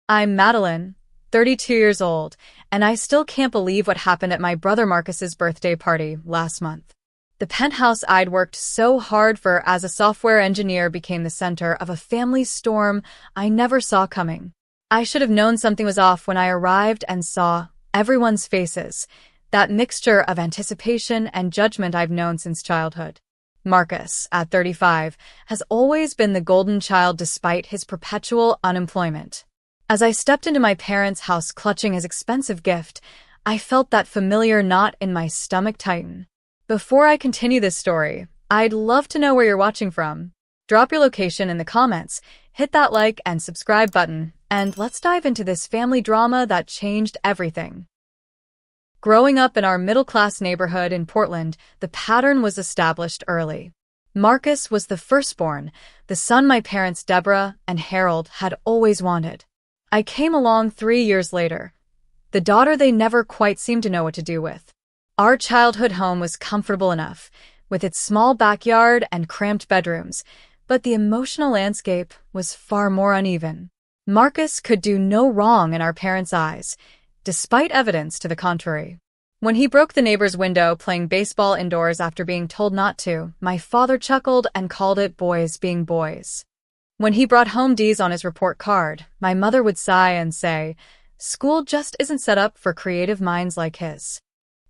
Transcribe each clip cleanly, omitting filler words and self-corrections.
I'm Madeline, 32 years old, and I still can't believe what happened at my brother Marcus's birthday party last month. The penthouse I'd worked so hard for as a software engineer became the center of a family storm I never saw coming. I should have known something was off when I arrived and saw everyone's faces, that mixture of anticipation and judgment I've known since childhood. Marcus, at 35, has always been the golden child despite his perpetual unemployment. As I stepped into my parents' house clutching his expensive gift, I felt that familiar knot in my stomach tighten. Before I continue this story, I'd love to know where you're watching from. Drop your location in the comments, hit that like and subscribe button, and let's dive into this family drama that changed everything. Growing up in our middle-class neighborhood in Portland, the pattern was established early. Marcus was the firstborn, the son my parents Deborah and Harold had always wanted. I came along 3 years later, the daughter they never quite seemed to know what to do with. Our childhood home was comfortable enough, with its small backyard and cramped bedrooms, but the emotional landscape was far more uneven. Marcus could do no wrong in our parents' eyes, despite evidence to the contrary. When he broke the neighbor's window playing baseball indoors after being told not to, my father chuckled and called it boys being boys. When he brought home D's on his report card, my mother would sigh and say, "School just isn't set up for creative minds like his."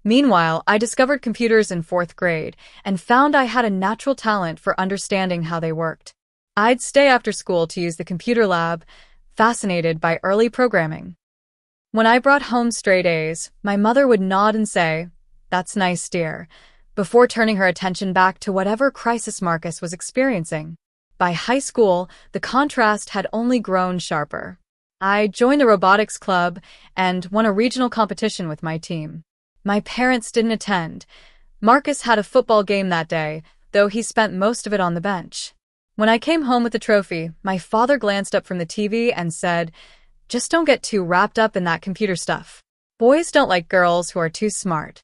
Meanwhile, I discovered computers in 4th grade and found I had a natural talent for understanding how they worked. I'd stay after school to use the computer lab, fascinated by early programming. When I brought home straight A's, my mother would nod and say, "That's nice, dear," before turning her attention back to whatever crisis Marcus was experiencing. By high school, the contrast had only grown sharper. I joined the robotics club and won a regional competition with my team. My parents didn't attend. Marcus had a football game that day, though he spent most of it on the bench. When I came home with the trophy, my father glanced up from the TV and said, "Just don't get too wrapped up in that computer stuff. Boys don't like girls who are too smart."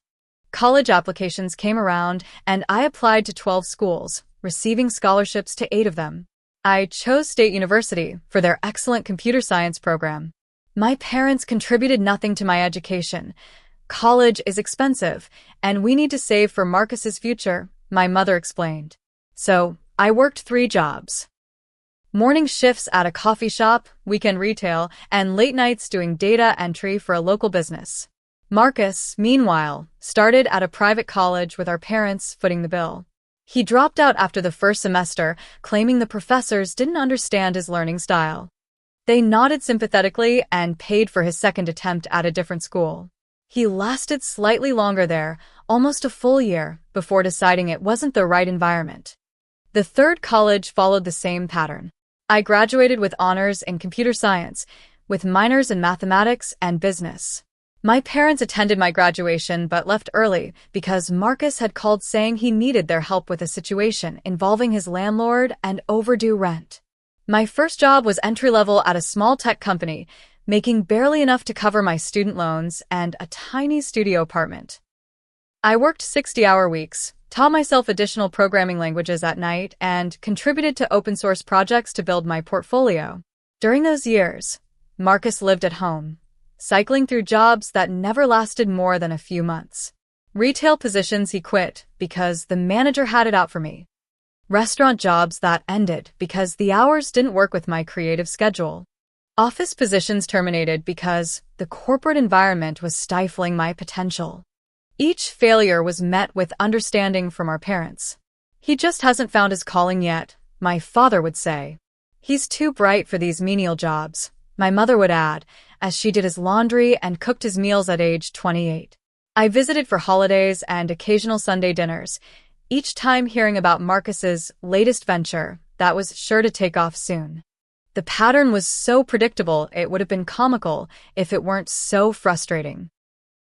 College applications came around, and I applied to 12 schools, receiving scholarships to 8 of them. I chose State University for their excellent computer science program. My parents contributed nothing to my education. "College is expensive, and we need to save for Marcus's future," my mother explained. So, I worked 3 jobs. Morning shifts at a coffee shop, weekend retail, and late nights doing data entry for a local business. Marcus, meanwhile, started at a private college with our parents footing the bill. He dropped out after the first semester, claiming the professors didn't understand his learning style. They nodded sympathetically and paid for his second attempt at a different school. He lasted slightly longer there, almost a full year, before deciding it wasn't the right environment. The third college followed the same pattern. I graduated with honors in computer science, with minors in mathematics and business. My parents attended my graduation but left early because Marcus had called saying he needed their help with a situation involving his landlord and overdue rent. My first job was entry-level at a small tech company, making barely enough to cover my student loans and a tiny studio apartment. I worked 60-hour weeks, taught myself additional programming languages at night, and contributed to open-source projects to build my portfolio. During those years, Marcus lived at home, cycling through jobs that never lasted more than a few months. Retail positions he quit because the manager had it out for me. Restaurant jobs that ended because the hours didn't work with my creative schedule. Office positions terminated because the corporate environment was stifling my potential. Each failure was met with understanding from our parents. "He just hasn't found his calling yet," my father would say. "He's too bright for these menial jobs," my mother would add, as she did his laundry and cooked his meals at age 28. I visited for holidays and occasional Sunday dinners, each time hearing about Marcus's latest venture that was sure to take off soon. The pattern was so predictable it would have been comical if it weren't so frustrating.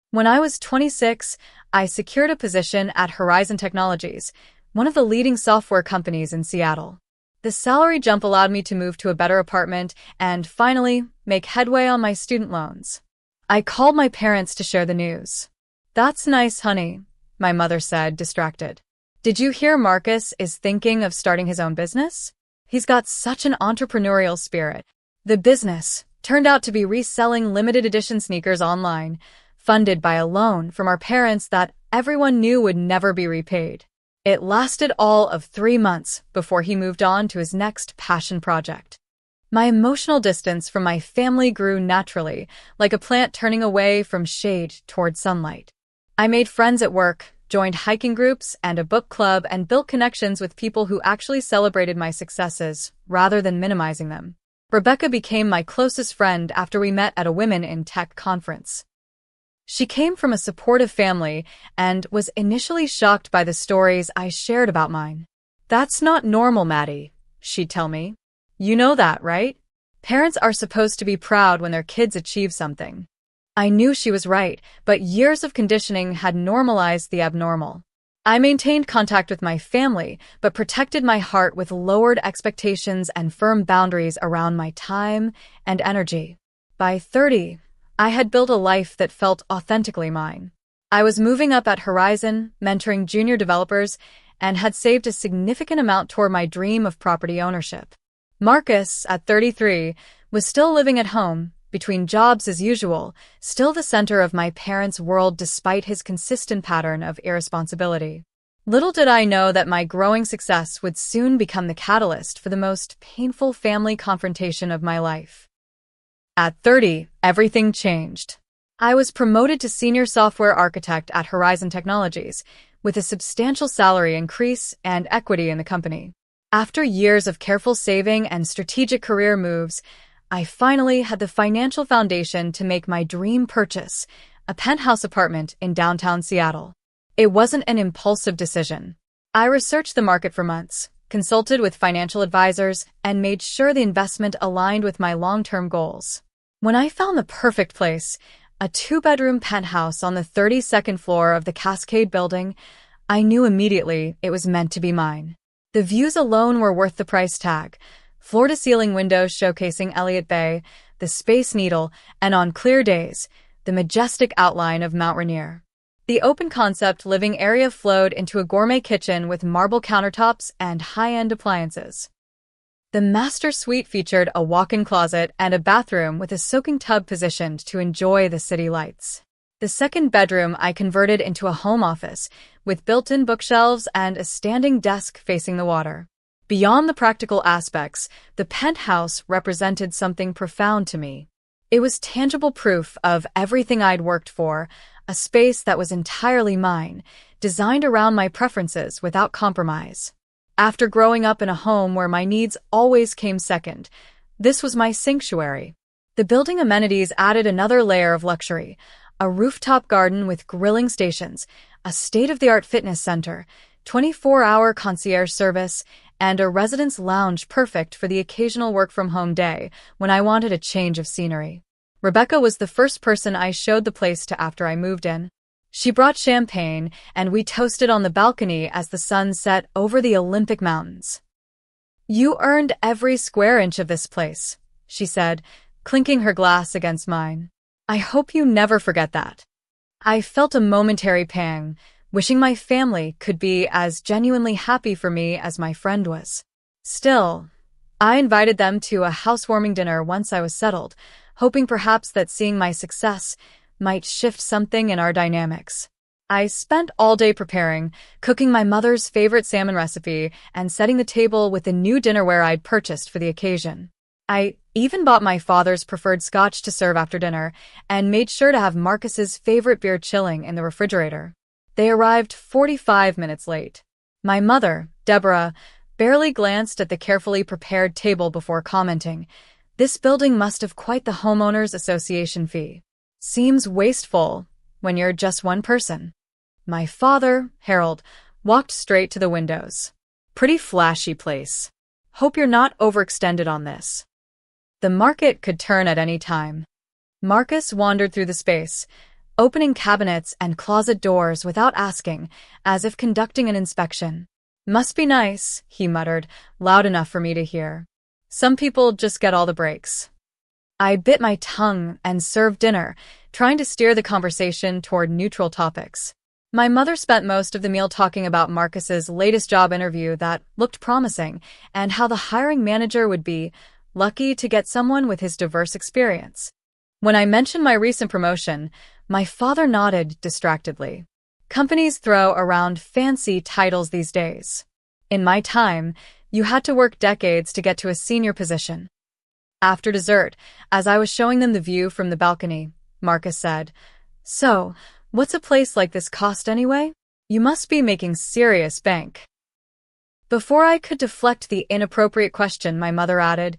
When I was 26, I secured a position at Horizon Technologies, one of the leading software companies in Seattle. The salary jump allowed me to move to a better apartment and, finally, make headway on my student loans. I called my parents to share the news. "That's nice, honey," my mother said, distracted. "Did you hear Marcus is thinking of starting his own business? He's got such an entrepreneurial spirit." The business, turned out to be reselling limited edition sneakers online, funded by a loan from our parents that everyone knew would never be repaid. It lasted all of 3 months before he moved on to his next passion project. My emotional distance from my family grew naturally, like a plant turning away from shade toward sunlight. I made friends at work, joined hiking groups and a book club, and built connections with people who actually celebrated my successes rather than minimizing them. Rebecca became my closest friend after we met at a Women in Tech conference. She came from a supportive family and was initially shocked by the stories I shared about mine. "That's not normal, Maddie," she'd tell me. "You know that, right? Parents are supposed to be proud when their kids achieve something." I knew she was right, but years of conditioning had normalized the abnormal. I maintained contact with my family, but protected my heart with lowered expectations and firm boundaries around my time and energy. By 30, I had built a life that felt authentically mine. I was moving up at Horizon, mentoring junior developers, and had saved a significant amount toward my dream of property ownership. Marcus, at 33, was still living at home, between jobs as usual, still the center of my parents' world despite his consistent pattern of irresponsibility. Little did I know that my growing success would soon become the catalyst for the most painful family confrontation of my life. At 30, everything changed. I was promoted to senior software architect at Horizon Technologies, with a substantial salary increase and equity in the company. After years of careful saving and strategic career moves, I finally had the financial foundation to make my dream purchase, a penthouse apartment in downtown Seattle. It wasn't an impulsive decision. I researched the market for months, consulted with financial advisors, and made sure the investment aligned with my long-term goals. When I found the perfect place, a 2-bedroom penthouse on the 32nd floor of the Cascade building, I knew immediately it was meant to be mine. The views alone were worth the price tag. Floor-to-ceiling windows showcasing Elliott Bay, the Space Needle, and on clear days, the majestic outline of Mount Rainier. The open-concept living area flowed into a gourmet kitchen with marble countertops and high-end appliances. The master suite featured a walk-in closet and a bathroom with a soaking tub positioned to enjoy the city lights. The second bedroom I converted into a home office, with built-in bookshelves and a standing desk facing the water. Beyond the practical aspects, the penthouse represented something profound to me. It was tangible proof of everything I'd worked for, a space that was entirely mine, designed around my preferences without compromise. After growing up in a home where my needs always came second, this was my sanctuary. The building amenities added another layer of luxury, a rooftop garden with grilling stations, a state-of-the-art fitness center, 24-hour concierge service, and a residence lounge perfect for the occasional work-from-home day when I wanted a change of scenery. Rebecca was the first person I showed the place to after I moved in. She brought champagne, and we toasted on the balcony as the sun set over the Olympic Mountains. "You earned every square inch of this place," she said, clinking her glass against mine. "I hope you never forget that." I felt a momentary pang, wishing my family could be as genuinely happy for me as my friend was. Still, I invited them to a housewarming dinner once I was settled, hoping perhaps that seeing my success might shift something in our dynamics. I spent all day preparing, cooking my mother's favorite salmon recipe and setting the table with the new dinnerware I'd purchased for the occasion. I even bought my father's preferred scotch to serve after dinner and made sure to have Marcus's favorite beer chilling in the refrigerator. They arrived 45 minutes late. My mother, Deborah, barely glanced at the carefully prepared table before commenting, "This building must have quite the homeowners association fee. Seems wasteful when you're just one person." My father, Harold, walked straight to the windows. "Pretty flashy place. Hope you're not overextended on this." The market could turn at any time. Marcus wandered through the space, opening cabinets and closet doors without asking, as if conducting an inspection. "Must be nice," he muttered, loud enough for me to hear. "Some people just get all the breaks." I bit my tongue and served dinner, trying to steer the conversation toward neutral topics. My mother spent most of the meal talking about Marcus's latest job interview that looked promising and how the hiring manager would be lucky to get someone with his diverse experience. When I mentioned my recent promotion, my father nodded distractedly. Companies throw around fancy titles these days. In my time, you had to work decades to get to a senior position. After dessert, as I was showing them the view from the balcony, Marcus said, "So, what's a place like this cost anyway? You must be making serious bank." Before I could deflect the inappropriate question, my mother added,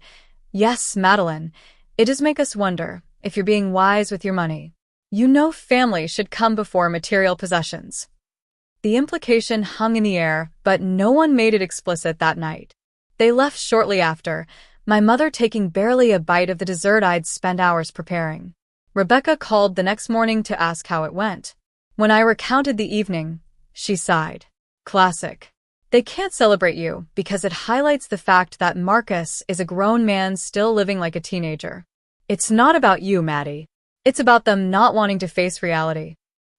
"Yes, Madeline, it does make us wonder if you're being wise with your money. You know family should come before material possessions." The implication hung in the air, but no one made it explicit that night. They left shortly after, my mother taking barely a bite of the dessert I'd spent hours preparing. Rebecca called the next morning to ask how it went. When I recounted the evening, she sighed. "Classic. They can't celebrate you because it highlights the fact that Marcus is a grown man still living like a teenager. It's not about you, Maddie. It's about them not wanting to face reality."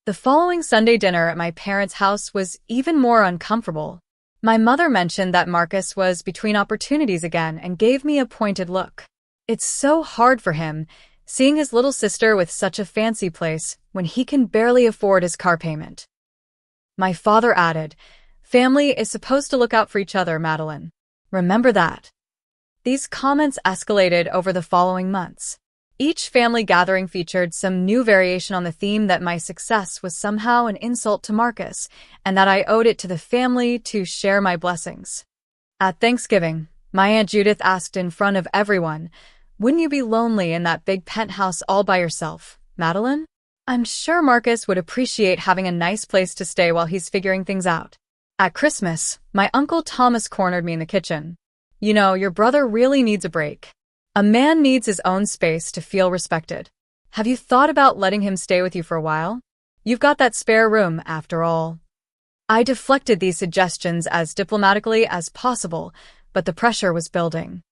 The following Sunday dinner at my parents' house was even more uncomfortable. My mother mentioned that Marcus was between opportunities again and gave me a pointed look. It's so hard for him, seeing his little sister with such a fancy place when he can barely afford his car payment. My father added, "Family is supposed to look out for each other, Madeline. Remember that." These comments escalated over the following months. Each family gathering featured some new variation on the theme that my success was somehow an insult to Marcus, and that I owed it to the family to share my blessings. At Thanksgiving, my Aunt Judith asked in front of everyone, "Wouldn't you be lonely in that big penthouse all by yourself, Madeline? I'm sure Marcus would appreciate having a nice place to stay while he's figuring things out." At Christmas, my Uncle Thomas cornered me in the kitchen. "You know, your brother really needs a break. A man needs his own space to feel respected. Have you thought about letting him stay with you for a while? You've got that spare room, after all." I deflected these suggestions as diplomatically as possible, but the pressure was building.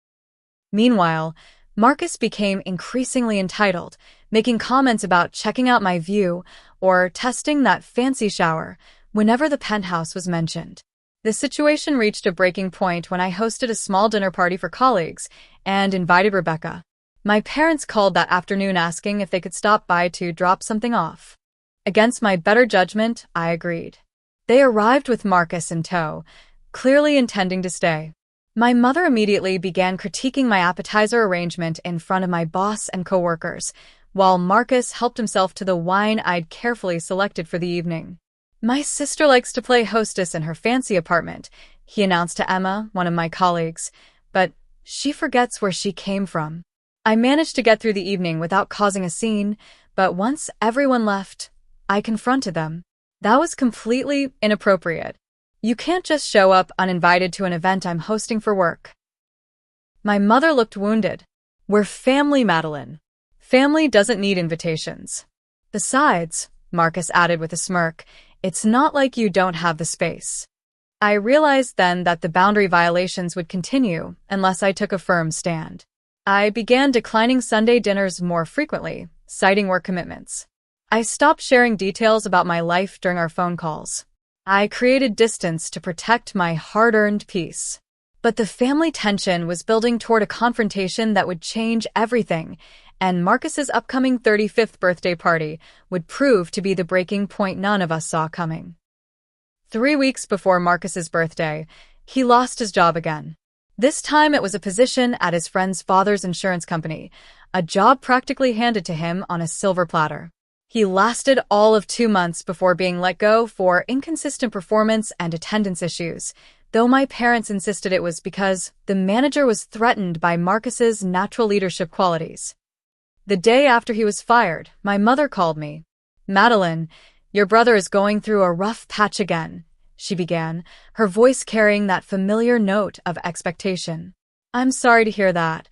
Meanwhile, Marcus became increasingly entitled, making comments about checking out my view or testing that fancy shower whenever the penthouse was mentioned. The situation reached a breaking point when I hosted a small dinner party for colleagues and invited Rebecca. My parents called that afternoon asking if they could stop by to drop something off. Against my better judgment, I agreed. They arrived with Marcus in tow, clearly intending to stay. My mother immediately began critiquing my appetizer arrangement in front of my boss and coworkers, while Marcus helped himself to the wine I'd carefully selected for the evening. "My sister likes to play hostess in her fancy apartment," he announced to Emma, one of my colleagues, "but she forgets where she came from." I managed to get through the evening without causing a scene, but once everyone left, I confronted them. That was completely inappropriate. You can't just show up uninvited to an event I'm hosting for work. My mother looked wounded. "We're family, Madeline. Family doesn't need invitations. Besides," Marcus added with a smirk, "it's not like you don't have the space." I realized then that the boundary violations would continue unless I took a firm stand. I began declining Sunday dinners more frequently, citing work commitments. I stopped sharing details about my life during our phone calls. I created distance to protect my hard-earned peace. But the family tension was building toward a confrontation that would change everything, and Marcus's upcoming 35th birthday party would prove to be the breaking point none of us saw coming. 3 weeks before Marcus's birthday, he lost his job again. This time it was a position at his friend's father's insurance company, a job practically handed to him on a silver platter. He lasted all of 2 months before being let go for inconsistent performance and attendance issues, though my parents insisted it was because the manager was threatened by Marcus's natural leadership qualities. The day after he was fired, my mother called me. "Madeline, your brother is going through a rough patch again," she began, her voice carrying that familiar note of expectation. "I'm sorry to hear that,"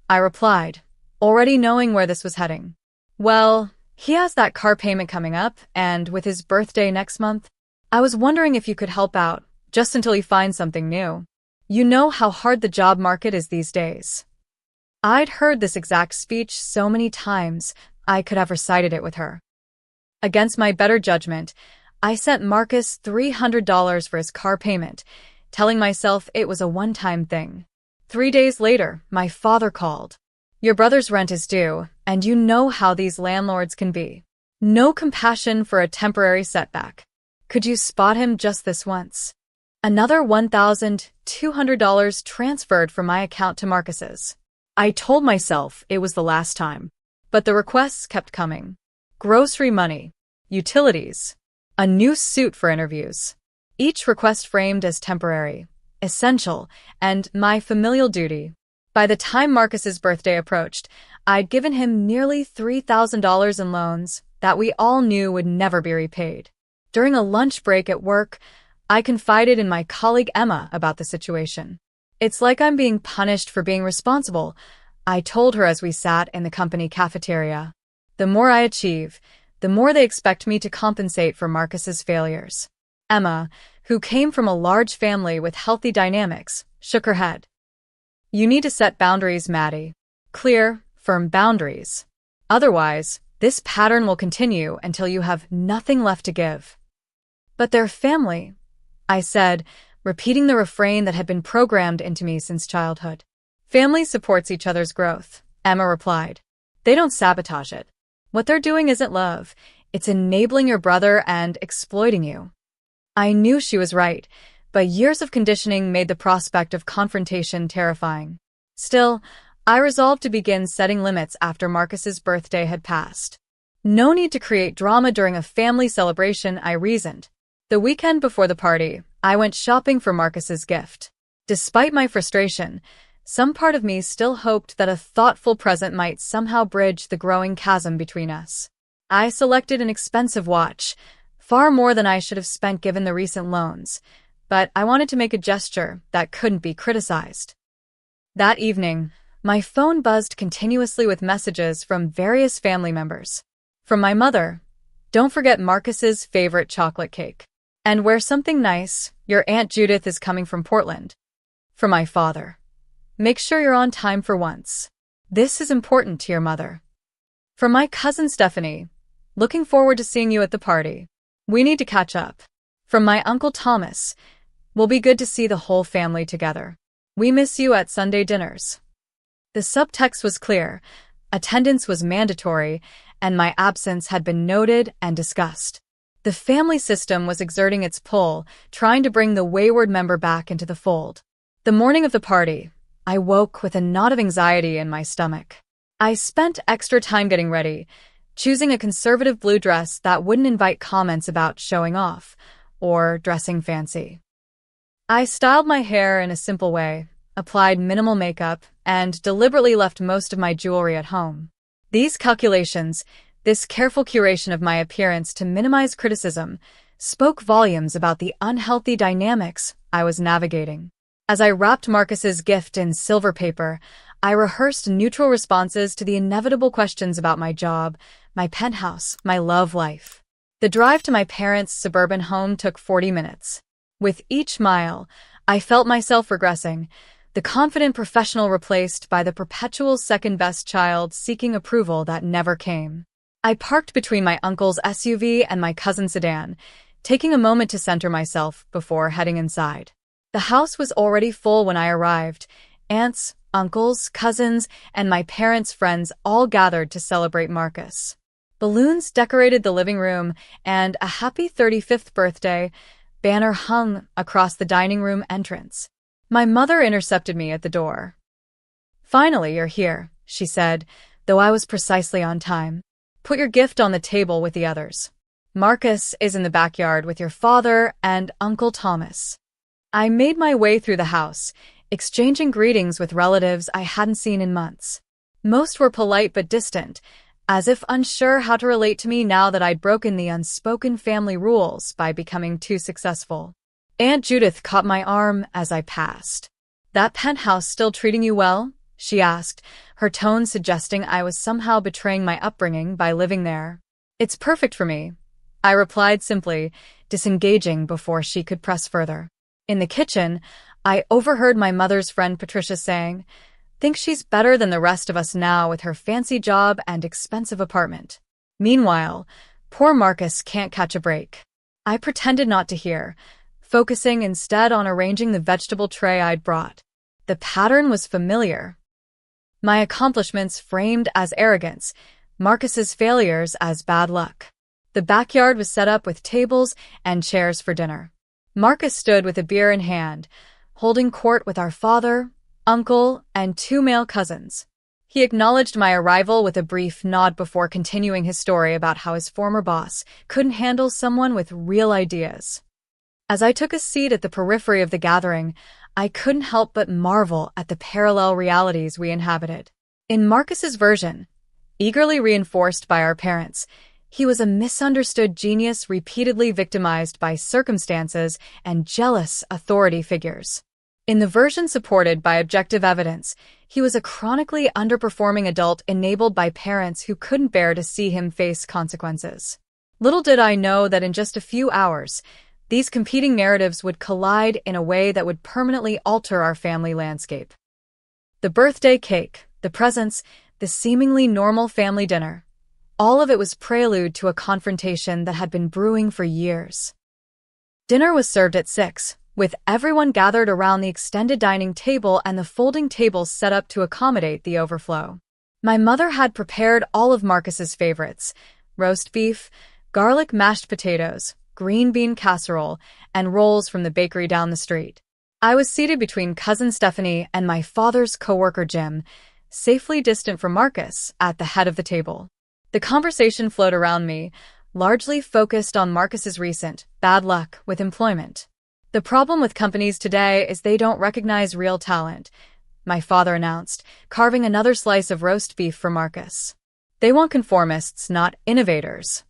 I replied, already knowing where this was heading. "Well, he has that car payment coming up, and with his birthday next month, I was wondering if you could help out, just until he finds something new. You know how hard the job market is these days." I'd heard this exact speech so many times, I could have recited it with her. Against my better judgment, I sent Marcus $300 for his car payment, telling myself it was a one-time thing. 3 days later, my father called. Your brother's rent is due, and you know how these landlords can be. No compassion for a temporary setback. Could you spot him just this once? Another $1,200 transferred from my account to Marcus's. I told myself it was the last time. But the requests kept coming. Grocery money, utilities, a new suit for interviews. Each request framed as temporary, essential, and my familial duty. By the time Marcus's birthday approached, I'd given him nearly $3,000 in loans that we all knew would never be repaid. During a lunch break at work, I confided in my colleague Emma about the situation. It's like I'm being punished for being responsible, I told her as we sat in the company cafeteria. The more I achieve, the more they expect me to compensate for Marcus's failures. Emma, who came from a large family with healthy dynamics, shook her head. You need to set boundaries, Maddie. Clear, firm boundaries. Otherwise, this pattern will continue until you have nothing left to give. But they're family, I said, repeating the refrain that had been programmed into me since childhood. Family supports each other's growth, Emma replied. They don't sabotage it. What they're doing isn't love, it's enabling your brother and exploiting you. I knew she was right, but years of conditioning made the prospect of confrontation terrifying. Still, I resolved to begin setting limits after Marcus's birthday had passed. No need to create drama during a family celebration, I reasoned. The weekend before the party, I went shopping for Marcus's gift. Despite my frustration, some part of me still hoped that a thoughtful present might somehow bridge the growing chasm between us. I selected an expensive watch, far more than I should have spent given the recent loans, but I wanted to make a gesture that couldn't be criticized. That evening, my phone buzzed continuously with messages from various family members. From my mother, don't forget Marcus's favorite chocolate cake. And wear something nice, your Aunt Judith is coming from Portland. From my father, make sure you're on time for once. This is important to your mother. From my cousin Stephanie, looking forward to seeing you at the party. We need to catch up. From my Uncle Thomas, will be good to see the whole family together. We miss you at Sunday dinners. The subtext was clear, attendance was mandatory, and my absence had been noted and discussed. The family system was exerting its pull, trying to bring the wayward member back into the fold. The morning of the party, I woke with a knot of anxiety in my stomach. I spent extra time getting ready, choosing a conservative blue dress that wouldn't invite comments about showing off or dressing fancy. I styled my hair in a simple way, applied minimal makeup, and deliberately left most of my jewelry at home. These calculations, this careful curation of my appearance to minimize criticism, spoke volumes about the unhealthy dynamics I was navigating. As I wrapped Marcus's gift in silver paper, I rehearsed neutral responses to the inevitable questions about my job, my penthouse, my love life. The drive to my parents' suburban home took 40 minutes. With each mile, I felt myself regressing, the confident professional replaced by the perpetual second-best child seeking approval that never came. I parked between my uncle's SUV and my cousin's sedan, taking a moment to center myself before heading inside. The house was already full when I arrived. Aunts, uncles, cousins, and my parents' friends all gathered to celebrate Marcus. Balloons decorated the living room, and a happy 35th birthday banner hung across the dining room entrance. My mother intercepted me at the door. Finally, you're here, she said, though I was precisely on time. Put your gift on the table with the others. Marcus is in the backyard with your father and Uncle Thomas. I made my way through the house, exchanging greetings with relatives I hadn't seen in months. Most were polite but distant, as if unsure how to relate to me now that I'd broken the unspoken family rules by becoming too successful. Aunt Judith caught my arm as I passed. That penthouse still treating you well? She asked, her tone suggesting I was somehow betraying my upbringing by living there. It's perfect for me, I replied simply, disengaging before she could press further. In the kitchen, I overheard my mother's friend Patricia saying, "Think she's better than the rest of us now with her fancy job and expensive apartment. Meanwhile, poor Marcus can't catch a break." I pretended not to hear, focusing instead on arranging the vegetable tray I'd brought. The pattern was familiar. My accomplishments framed as arrogance, Marcus's failures as bad luck. The backyard was set up with tables and chairs for dinner. Marcus stood with a beer in hand, holding court with our father, uncle, and 2 male cousins. He acknowledged my arrival with a brief nod before continuing his story about how his former boss couldn't handle someone with real ideas. As I took a seat at the periphery of the gathering, I couldn't help but marvel at the parallel realities we inhabited. In Marcus's version, eagerly reinforced by our parents, he was a misunderstood genius repeatedly victimized by circumstances and jealous authority figures. In the version supported by objective evidence, he was a chronically underperforming adult enabled by parents who couldn't bear to see him face consequences. Little did I know that in just a few hours, these competing narratives would collide in a way that would permanently alter our family landscape. The birthday cake, the presents, the seemingly normal family dinner. All of it was prelude to a confrontation that had been brewing for years. Dinner was served at 6, with everyone gathered around the extended dining table and the folding tables set up to accommodate the overflow. My mother had prepared all of Marcus's favorites: roast beef, garlic mashed potatoes, green bean casserole, and rolls from the bakery down the street. I was seated between cousin Stephanie and my father's coworker Jim, safely distant from Marcus, at the head of the table. The conversation flowed around me, largely focused on Marcus's recent bad luck with employment. The problem with companies today is they don't recognize real talent, my father announced, carving another slice of roast beef for Marcus. They want conformists, not innovators.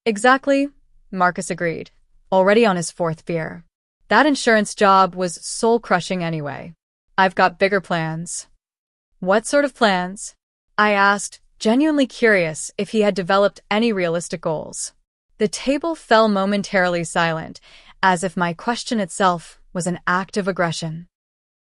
Exactly, Marcus agreed, already on his 4th beer. That insurance job was soul-crushing anyway. I've got bigger plans. What sort of plans? I asked, genuinely curious if he had developed any realistic goals. The table fell momentarily silent, as if my question itself was an act of aggression.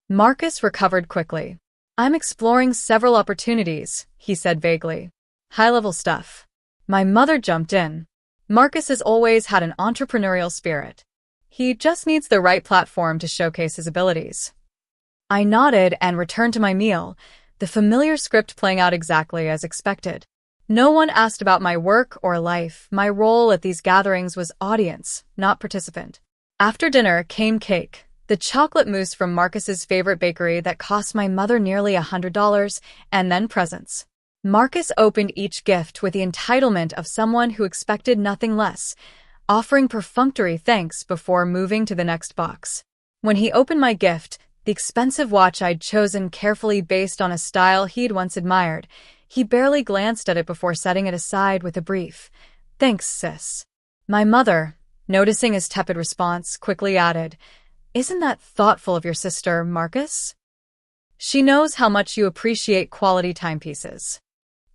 Marcus recovered quickly. I'm exploring several opportunities, he said vaguely. High-level stuff. My mother jumped in. Marcus has always had an entrepreneurial spirit. He just needs the right platform to showcase his abilities. I nodded and returned to my meal, the familiar script playing out exactly as expected. No one asked about my work or life. My role at these gatherings was audience, not participant. After dinner came cake, the chocolate mousse from Marcus's favorite bakery that cost my mother nearly $100, and then presents. Marcus opened each gift with the entitlement of someone who expected nothing less, offering perfunctory thanks before moving to the next box. When he opened my gift, the expensive watch I'd chosen carefully based on a style he'd once admired, he barely glanced at it before setting it aside with a brief, "Thanks, sis." My mother, noticing his tepid response, quickly added, "Isn't that thoughtful of your sister, Marcus? She knows how much you appreciate quality timepieces."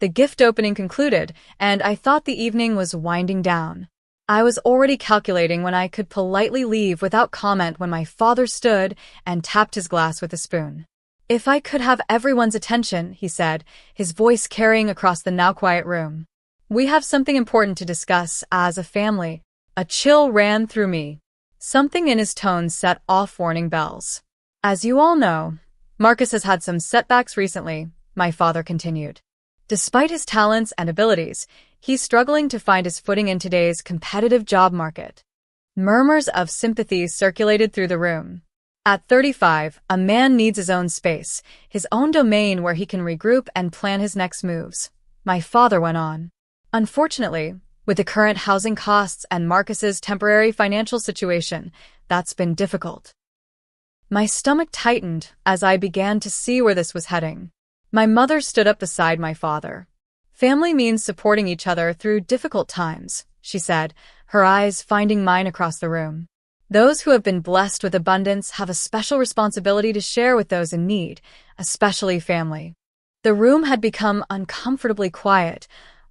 The gift opening concluded, and I thought the evening was winding down. I was already calculating when I could politely leave without comment when my father stood and tapped his glass with a spoon. "If I could have everyone's attention," he said, his voice carrying across the now quiet room. "We have something important to discuss as a family." A chill ran through me. Something in his tone set off warning bells. "As you all know, Marcus has had some setbacks recently," my father continued. "Despite his talents and abilities, he's struggling to find his footing in today's competitive job market." Murmurs of sympathy circulated through the room. At 35, a man needs his own space, his own domain where he can regroup and plan his next moves, my father went on. Unfortunately, with the current housing costs and Marcus's temporary financial situation, that's been difficult. My stomach tightened as I began to see where this was heading. My mother stood up beside my father. "Family means supporting each other through difficult times," she said, her eyes finding mine across the room. "Those who have been blessed with abundance have a special responsibility to share with those in need, especially family." The room had become uncomfortably quiet,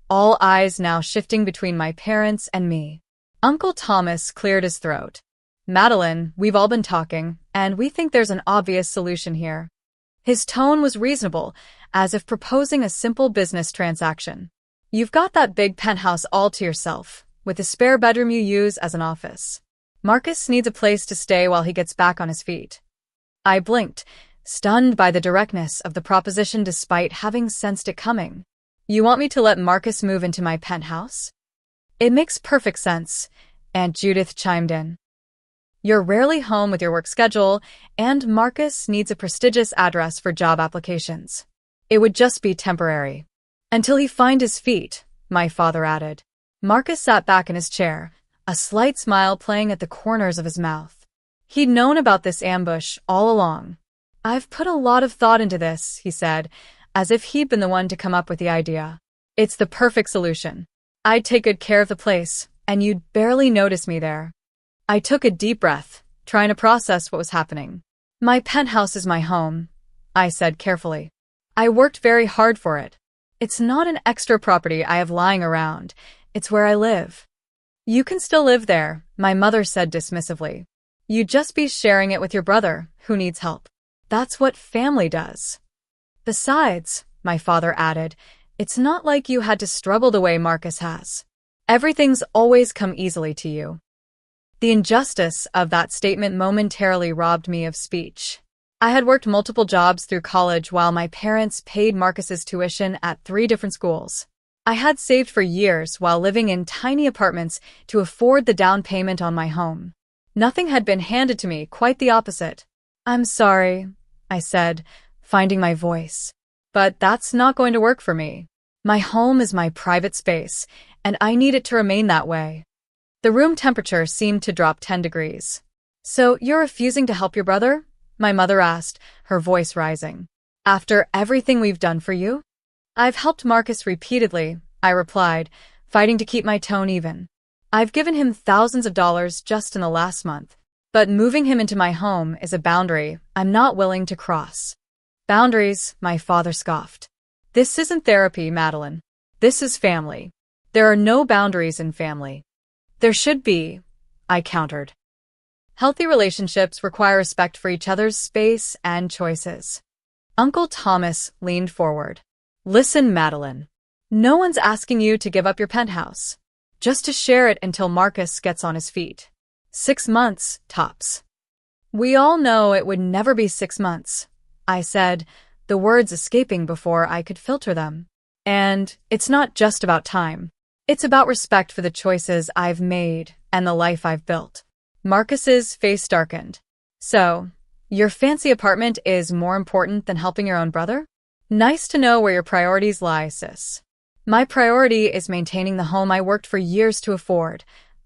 all eyes now shifting between my parents and me. Uncle Thomas cleared his throat. "Madeline, we've all been talking, and we think there's an obvious solution here." His tone was reasonable, as if proposing a simple business transaction. "You've got that big penthouse all to yourself, with a spare bedroom you use as an office. Marcus needs a place to stay while he gets back on his feet." I blinked, stunned by the directness of the proposition despite having sensed it coming. "You want me to let Marcus move into my penthouse?" "It makes perfect sense," Aunt Judith chimed in. "You're rarely home with your work schedule, and Marcus needs a prestigious address for job applications. It would just be temporary. Until he find his feet," my father added. Marcus sat back in his chair, a slight smile playing at the corners of his mouth. He'd known about this ambush all along. "I've put a lot of thought into this," he said, as if he'd been the one to come up with the idea. "It's the perfect solution. I'd take good care of the place, and you'd barely notice me there." I took a deep breath, trying to process what was happening. "My penthouse is my home," I said carefully. "I worked very hard for it. It's not an extra property I have lying around. It's where I live." "You can still live there," my mother said dismissively. "You'd just be sharing it with your brother, who needs help. That's what family does. Besides," my father added, "it's not like you had to struggle the way Marcus has. Everything's always come easily to you." The injustice of that statement momentarily robbed me of speech. I had worked multiple jobs through college while my parents paid Marcus's tuition at 3 different schools. I had saved for years while living in tiny apartments to afford the down payment on my home. Nothing had been handed to me, quite the opposite. "I'm sorry," I said, finding my voice. "But that's not going to work for me. My home is my private space, and I need it to remain that way." The room temperature seemed to drop 10 degrees. "So you're refusing to help your brother?" my mother asked, her voice rising. "After everything we've done for you?" "I've helped Marcus repeatedly," I replied, fighting to keep my tone even. "I've given him thousands of dollars just in the last month. But moving him into my home is a boundary I'm not willing to cross." "Boundaries," my father scoffed. "This isn't therapy, Madeline. This is family. There are no boundaries in family." "There should be," I countered. "Healthy relationships require respect for each other's space and choices." Uncle Thomas leaned forward. "Listen, Madeline. No one's asking you to give up your penthouse. Just to share it until Marcus gets on his feet. 6 months, tops." "We all know it would never be 6 months," I said, the words escaping before I could filter them. "And it's not just about time. It's about respect for the choices I've made and the life I've built." Marcus's face darkened. "So, your fancy apartment is more important than helping your own brother? Nice to know where your priorities lie, sis." "My priority is maintaining the home I worked for years to afford,"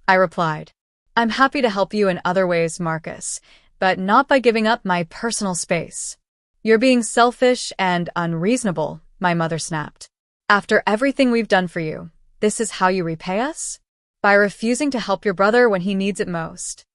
I replied. "I'm happy to help you in other ways, Marcus, but not by giving up my personal space." "You're being selfish and unreasonable," my mother snapped. "After everything we've done for you, this is how you repay us? By refusing to help your brother when he needs it most."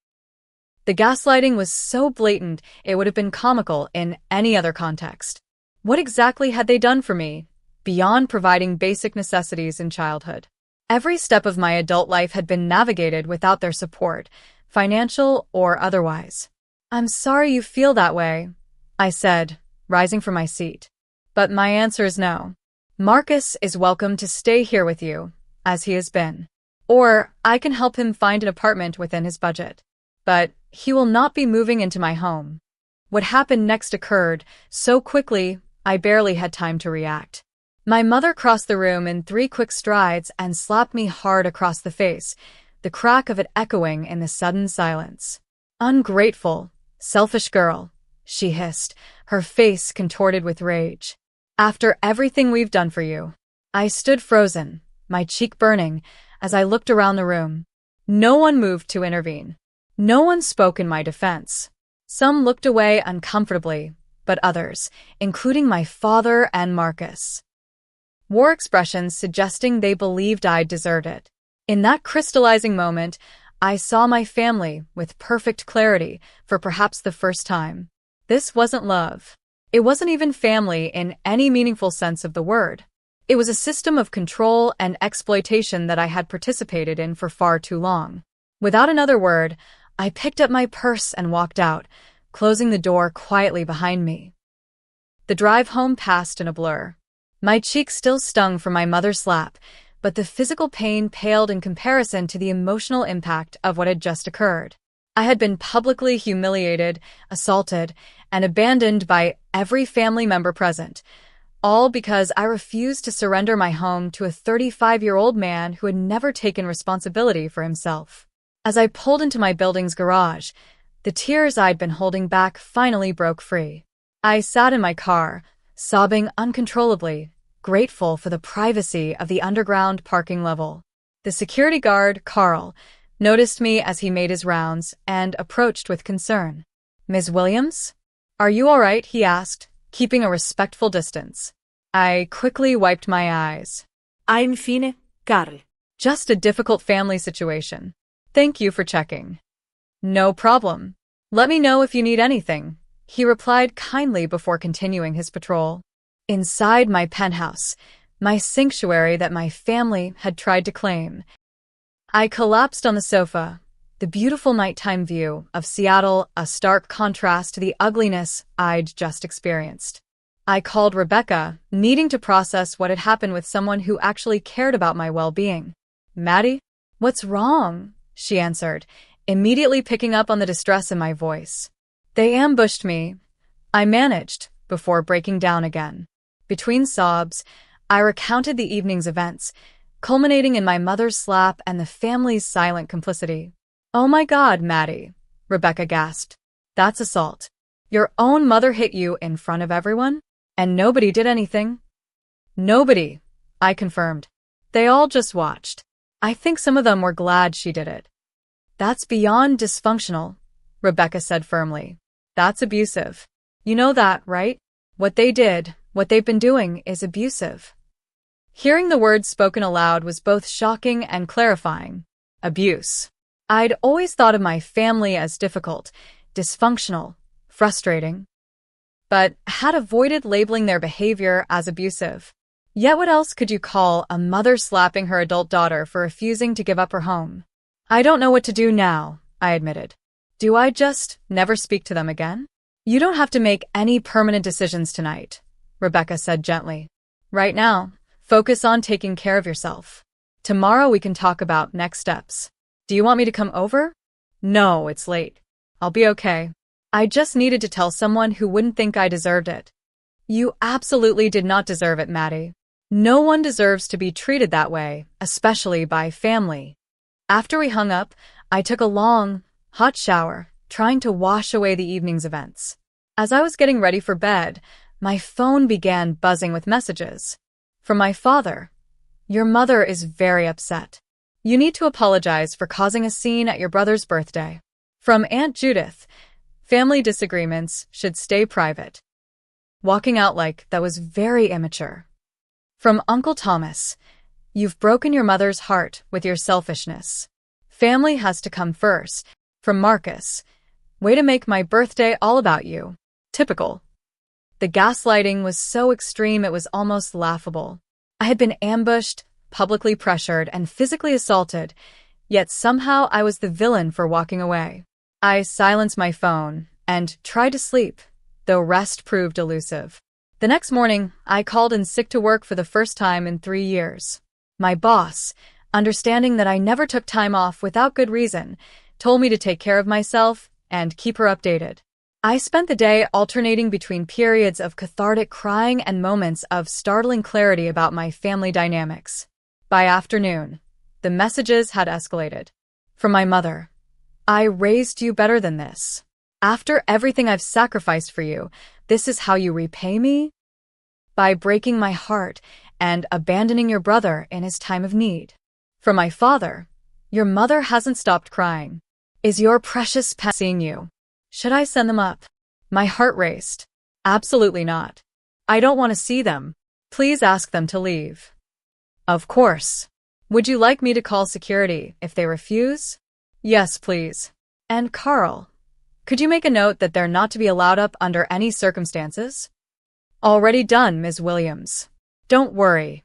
The gaslighting was so blatant it would have been comical in any other context. What exactly had they done for me, beyond providing basic necessities in childhood? Every step of my adult life had been navigated without their support, financial or otherwise. "I'm sorry you feel that way," I said, rising from my seat. "But my answer is no. Marcus is welcome to stay here with you, as he has been. Or I can help him find an apartment within his budget. But he will not be moving into my home." What happened next occurred so quickly I barely had time to react. My mother crossed the room in 3 quick strides and slapped me hard across the face, the crack of it echoing in the sudden silence. "Ungrateful, selfish girl," she hissed, her face contorted with rage. "After everything we've done for you." I stood frozen, my cheek burning, as I looked around the room. No one moved to intervene. No one spoke in my defense. Some looked away uncomfortably, but others, including my father and Marcus, wore expressions suggesting they believed I'd deserved it. In that crystallizing moment, I saw my family with perfect clarity for perhaps the first time. This wasn't love. It wasn't even family in any meaningful sense of the word. It was a system of control and exploitation that I had participated in for far too long. Without another word, I picked up my purse and walked out, closing the door quietly behind me. The drive home passed in a blur. My cheek still stung from my mother's slap, but the physical pain paled in comparison to the emotional impact of what had just occurred. I had been publicly humiliated, assaulted, and abandoned by every family member present, all because I refused to surrender my home to a 35-year-old man who had never taken responsibility for himself. As I pulled into my building's garage, the tears I'd been holding back finally broke free. I sat in my car, sobbing uncontrollably, grateful for the privacy of the underground parking level. The security guard, Carl, noticed me as he made his rounds and approached with concern. "Ms. Williams? Are you all right?" he asked, keeping a respectful distance. I quickly wiped my eyes. I'm fine, Carl. Just a difficult family situation. Thank you for checking. No problem. Let me know if you need anything, he replied kindly before continuing his patrol. Inside my penthouse, my sanctuary that my family had tried to claim, I collapsed on the sofa, the beautiful nighttime view of Seattle a stark contrast to the ugliness I'd just experienced. I called Rebecca, needing to process what had happened with someone who actually cared about my well-being. "Maddie? What's wrong?" she answered, immediately picking up on the distress in my voice. "They ambushed me," I managed, before breaking down again. Between sobs, I recounted the evening's events, culminating in my mother's slap and the family's silent complicity. "Oh my God, Maddie," Rebecca gasped. "That's assault. Your own mother hit you in front of everyone? And nobody did anything?" "Nobody," I confirmed. "They all just watched. I think some of them were glad she did it." "That's beyond dysfunctional," Rebecca said firmly. "That's abusive. You know that, right? What they did, what they've been doing, is abusive." Hearing the words spoken aloud was both shocking and clarifying. Abuse. I'd always thought of my family as difficult, dysfunctional, frustrating, but had avoided labeling their behavior as abusive. Yet what else could you call a mother slapping her adult daughter for refusing to give up her home? "I don't know what to do now," I admitted. "Do I just never speak to them again?" "You don't have to make any permanent decisions tonight," Rebecca said gently. "Right now, focus on taking care of yourself. Tomorrow we can talk about next steps. Do you want me to come over?" "No, it's late. I'll be okay. I just needed to tell someone who wouldn't think I deserved it." "You absolutely did not deserve it, Maddie. No one deserves to be treated that way, especially by family." After we hung up, I took a long, hot shower, trying to wash away the evening's events. As I was getting ready for bed, my phone began buzzing with messages. From my father. "Your mother is very upset. You need to apologize for causing a scene at your brother's birthday." From Aunt Judith. "Family disagreements should stay private." Walking out like that was very immature. From Uncle Thomas. "You've broken your mother's heart with your selfishness. Family has to come first." From Marcus. "Way to make my birthday all about you. Typical." The gaslighting was so extreme it was almost laughable. I had been ambushed, publicly pressured, and physically assaulted, yet somehow I was the villain for walking away. I silenced my phone and tried to sleep, though rest proved elusive. The next morning, I called in sick to work for the first time in 3 years. My boss, understanding that I never took time off without good reason, told me to take care of myself and keep her updated. I spent the day alternating between periods of cathartic crying and moments of startling clarity about my family dynamics. By afternoon, the messages had escalated. From my mother. "I raised you better than this. After everything I've sacrificed for you, this is how you repay me? By breaking my heart and abandoning your brother in his time of need." From my father. "Your mother hasn't stopped crying. Is your precious pet seeing you? Should I send them up?" My heart raced. "Absolutely not. I don't want to see them. Please ask them to leave." "Of course. Would you like me to call security if they refuse?" "Yes, please. And Carl, could you make a note that they're not to be allowed up under any circumstances?" "Already done, Ms. Williams. Don't worry."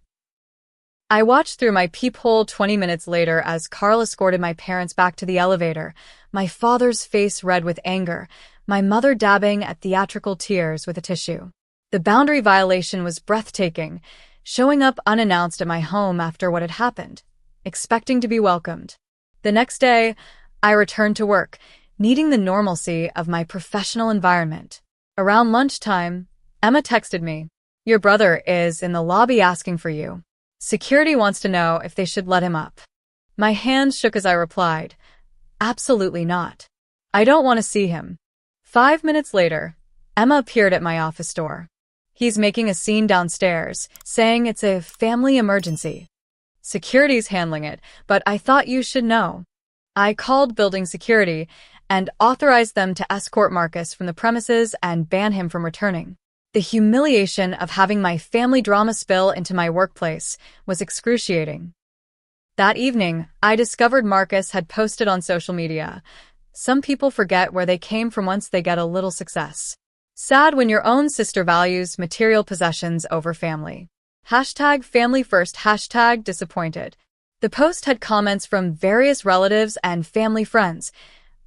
I watched through my peephole 20 minutes later as Carl escorted my parents back to the elevator, my father's face red with anger, my mother dabbing at theatrical tears with a tissue. The boundary violation was breathtaking, showing up unannounced at my home after what had happened, expecting to be welcomed. The next day, I returned to work, needing the normalcy of my professional environment. Around lunchtime, Emma texted me, "Your brother is in the lobby asking for you. Security wants to know if they should let him up." My hands shook as I replied, "Absolutely not. I don't want to see him." 5 minutes later, Emma appeared at my office door. "He's making a scene downstairs, saying it's a family emergency. Security's handling it, but I thought you should know." I called building security and authorized them to escort Marcus from the premises and ban him from returning. The humiliation of having my family drama spill into my workplace was excruciating. That evening, I discovered Marcus had posted on social media, "Some people forget where they came from once they get a little success. Sad when your own sister values material possessions over family. #family first, #disappointed." The post had comments from various relatives and family friends,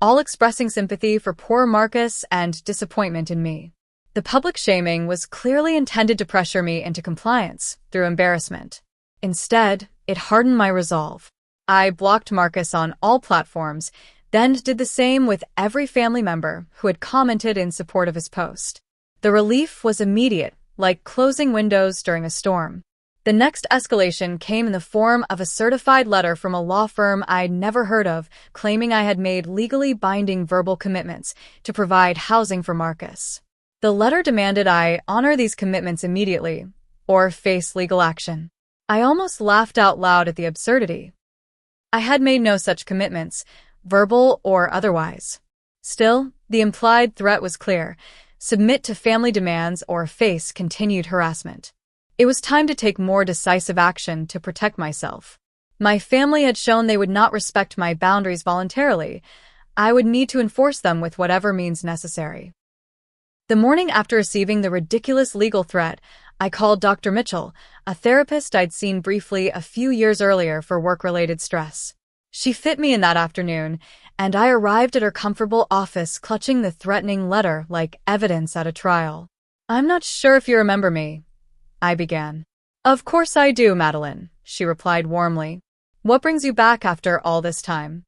all expressing sympathy for poor Marcus and disappointment in me. The public shaming was clearly intended to pressure me into compliance through embarrassment. Instead, it hardened my resolve. I blocked Marcus on all platforms, then did the same with every family member who had commented in support of his post. The relief was immediate, like closing windows during a storm. The next escalation came in the form of a certified letter from a law firm I'd never heard of, claiming I had made legally binding verbal commitments to provide housing for Marcus. The letter demanded I honor these commitments immediately, or face legal action. I almost laughed out loud at the absurdity. I had made no such commitments, verbal or otherwise. Still, the implied threat was clear: submit to family demands or face continued harassment. It was time to take more decisive action to protect myself. My family had shown they would not respect my boundaries voluntarily. I would need to enforce them with whatever means necessary. The morning after receiving the ridiculous legal threat, I called Dr. Mitchell, a therapist I'd seen briefly a few years earlier for work-related stress. She fit me in that afternoon, and I arrived at her comfortable office clutching the threatening letter like evidence at a trial. "I'm not sure if you remember me," I began. "Of course I do, Madeline," she replied warmly. "What brings you back after all this time?"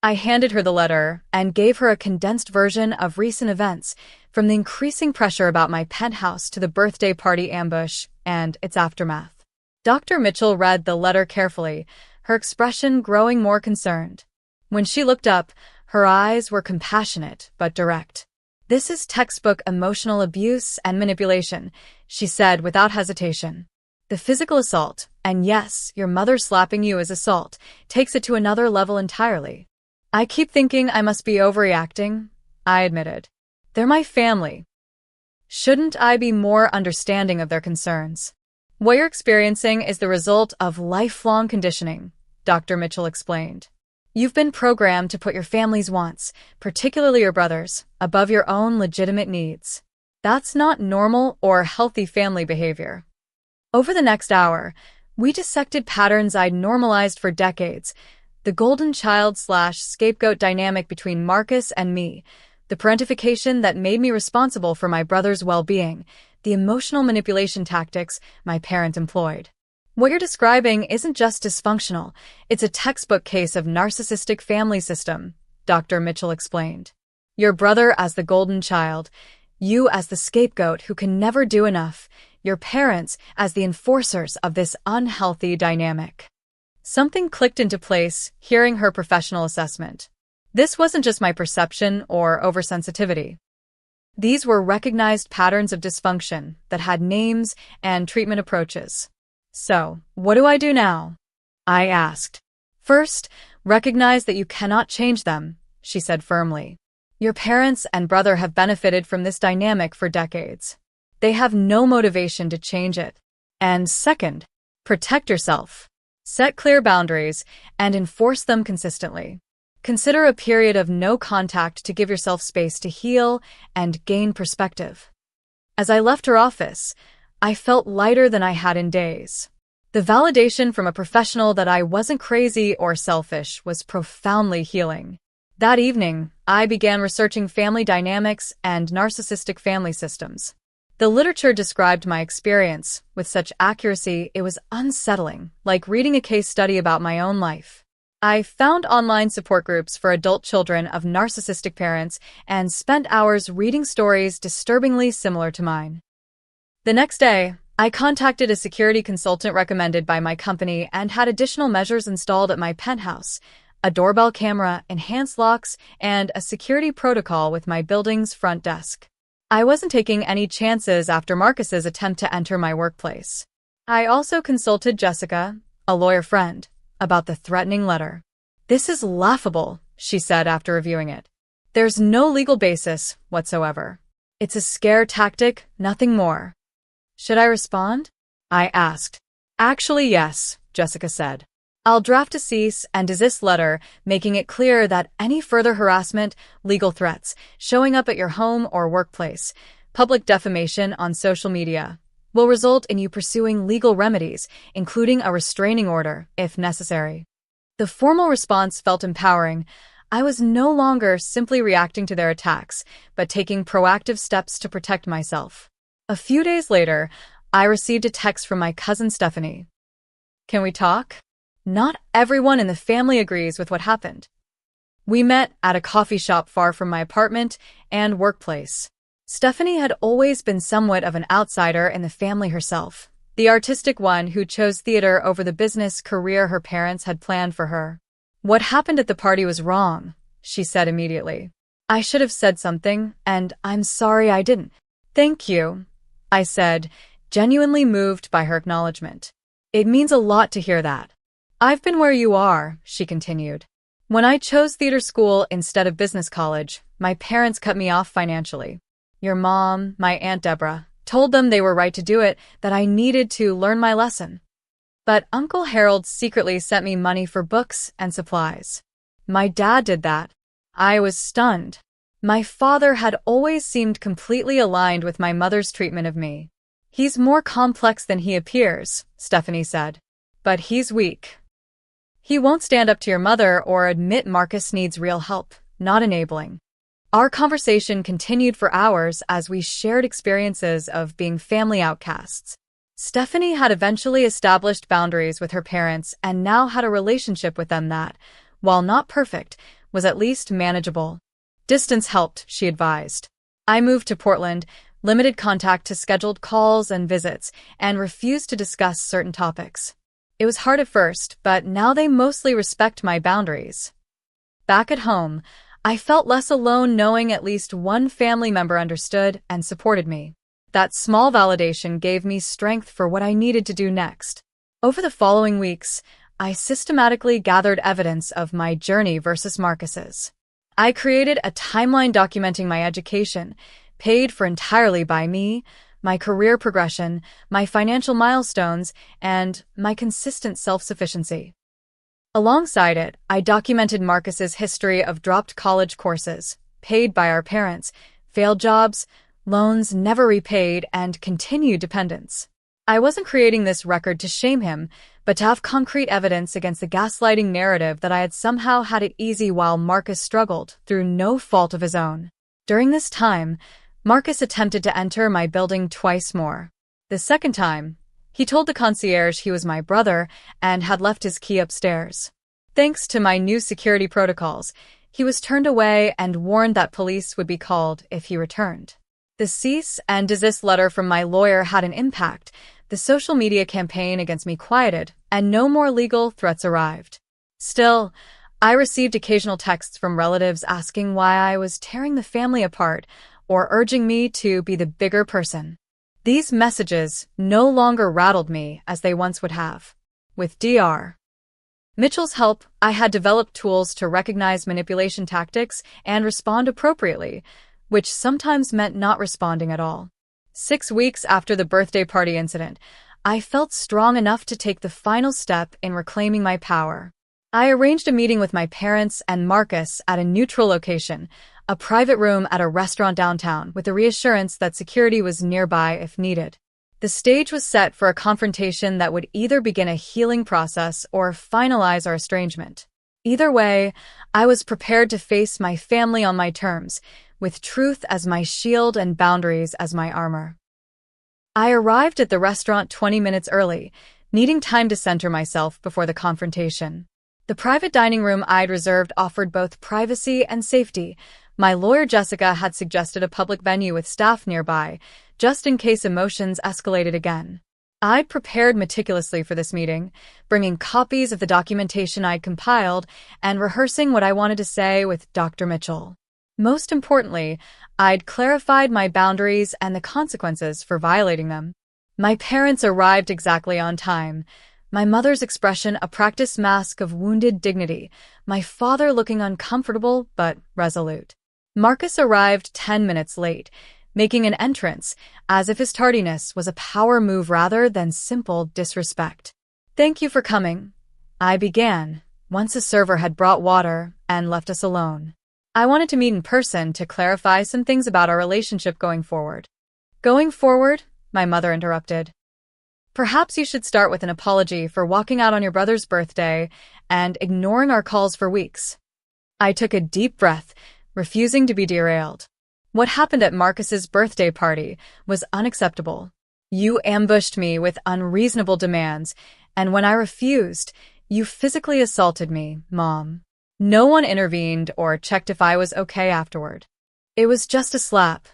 I handed her the letter and gave her a condensed version of recent events, from the increasing pressure about my penthouse to the birthday party ambush and its aftermath. Dr. Mitchell read the letter carefully, her expression growing more concerned. When she looked up, her eyes were compassionate but direct. "This is textbook emotional abuse and manipulation," she said without hesitation. "The physical assault, and yes, your mother slapping you is assault, takes it to another level entirely." "I keep thinking I must be overreacting," I admitted. "They're my family. Shouldn't I be more understanding of their concerns?" "What you're experiencing is the result of lifelong conditioning," Dr. Mitchell explained. "You've been programmed to put your family's wants, particularly your brother's, above your own legitimate needs. That's not normal or healthy family behavior." Over the next hour, we dissected patterns I'd normalized for decades: the golden child/scapegoat dynamic between Marcus and me, the parentification that made me responsible for my brother's well-being, the emotional manipulation tactics my parent employed. "What you're describing isn't just dysfunctional, it's a textbook case of narcissistic family system," Dr. Mitchell explained. "Your brother as the golden child, you as the scapegoat who can never do enough, your parents as the enforcers of this unhealthy dynamic." Something clicked into place, hearing her professional assessment. This wasn't just my perception or oversensitivity. These were recognized patterns of dysfunction that had names and treatment approaches. "So, what do I do now?" I asked. "First, recognize that you cannot change them," she said firmly. "Your parents and brother have benefited from this dynamic for decades. They have no motivation to change it. And second, protect yourself. Set clear boundaries and enforce them consistently. Consider a period of no contact to give yourself space to heal and gain perspective." As I left her office, I felt lighter than I had in days. The validation from a professional that I wasn't crazy or selfish was profoundly healing. That evening, I began researching family dynamics and narcissistic family systems. The literature described my experience with such accuracy it was unsettling, like reading a case study about my own life. I found online support groups for adult children of narcissistic parents and spent hours reading stories disturbingly similar to mine. The next day, I contacted a security consultant recommended by my company and had additional measures installed at my penthouse: a doorbell camera, enhanced locks, and a security protocol with my building's front desk. I wasn't taking any chances after Marcus's attempt to enter my workplace. I also consulted Jessica, a lawyer friend, about the threatening letter. "This is laughable," she said after reviewing it. "There's no legal basis whatsoever. It's a scare tactic, nothing more." "Should I respond?" I asked. "Actually, yes," Jessica said. "I'll draft a cease and desist letter, making it clear that any further harassment, legal threats, showing up at your home or workplace, public defamation on social media, will result in you pursuing legal remedies, including a restraining order, if necessary." The formal response felt empowering. I was no longer simply reacting to their attacks, but taking proactive steps to protect myself. A few days later, I received a text from my cousin Stephanie. "Can we talk? Not everyone in the family agrees with what happened." We met at a coffee shop far from my apartment and workplace. Stephanie had always been somewhat of an outsider in the family herself, the artistic one who chose theater over the business career her parents had planned for her. "What happened at the party was wrong," she said immediately. "I should have said something, and I'm sorry I didn't." "Thank you," I said, genuinely moved by her acknowledgement. "It means a lot to hear that." "I've been where you are," she continued. "When I chose theater school instead of business college, my parents cut me off financially. Your mom, my Aunt Deborah, told them they were right to do it, that I needed to learn my lesson. But Uncle Harold secretly sent me money for books and supplies. My dad did that." I was stunned. My father had always seemed completely aligned with my mother's treatment of me. "He's more complex than he appears," Stephanie said. "But he's weak. He won't stand up to your mother or admit Marcus needs real help, not enabling." Our conversation continued for hours as we shared experiences of being family outcasts. Stephanie had eventually established boundaries with her parents and now had a relationship with them that, while not perfect, was at least manageable. Distance helped, she advised. I moved to Portland, limited contact to scheduled calls and visits, and refused to discuss certain topics. It was hard at first, but now they mostly respect my boundaries. Back at home, I felt less alone knowing at least one family member understood and supported me. That small validation gave me strength for what I needed to do next. Over the following weeks, I systematically gathered evidence of my journey versus Marcus's. I created a timeline documenting my education, paid for entirely by me, my career progression, my financial milestones, and my consistent self-sufficiency. Alongside it, I documented Marcus's history of dropped college courses, paid by our parents, failed jobs, loans never repaid, and continued dependence. I wasn't creating this record to shame him, but to have concrete evidence against the gaslighting narrative that I had somehow had it easy while Marcus struggled through no fault of his own. During this time, Marcus attempted to enter my building twice more. The second time, he told the concierge he was my brother and had left his key upstairs. Thanks to my new security protocols, he was turned away and warned that police would be called if he returned. The cease and desist letter from my lawyer had an impact. The social media campaign against me quieted, and no more legal threats arrived. Still, I received occasional texts from relatives asking why I was tearing the family apart or urging me to be the bigger person. These messages no longer rattled me as they once would have. With Dr. Mitchell's help, I had developed tools to recognize manipulation tactics and respond appropriately, which sometimes meant not responding at all. 6 weeks after the birthday party incident, I felt strong enough to take the final step in reclaiming my power. I arranged a meeting with my parents and Marcus at a neutral location, a private room at a restaurant downtown, with the reassurance that security was nearby if needed. The stage was set for a confrontation that would either begin a healing process or finalize our estrangement. Either way, I was prepared to face my family on my terms, with truth as my shield and boundaries as my armor. I arrived at the restaurant 20 minutes early, needing time to center myself before the confrontation. The private dining room I'd reserved offered both privacy and safety. My lawyer Jessica had suggested a public venue with staff nearby, just in case emotions escalated again. I'd prepared meticulously for this meeting, bringing copies of the documentation I'd compiled and rehearsing what I wanted to say with Dr. Mitchell. Most importantly, I'd clarified my boundaries and the consequences for violating them. My parents arrived exactly on time. My mother's expression a practiced mask of wounded dignity, my father looking uncomfortable but resolute. Marcus arrived 10 minutes late, making an entrance, as if his tardiness was a power move rather than simple disrespect. "Thank you for coming," I began, once a server had brought water and left us alone. "I wanted to meet in person to clarify some things about our relationship going forward." "Going forward?" my mother interrupted. "Perhaps you should start with an apology for walking out on your brother's birthday and ignoring our calls for weeks." I took a deep breath, refusing to be derailed. What happened at Marcus's birthday party was unacceptable. You ambushed me with unreasonable demands, and when I refused, you physically assaulted me, Mom. No one intervened or checked if I was okay afterward. "It was just a slap,"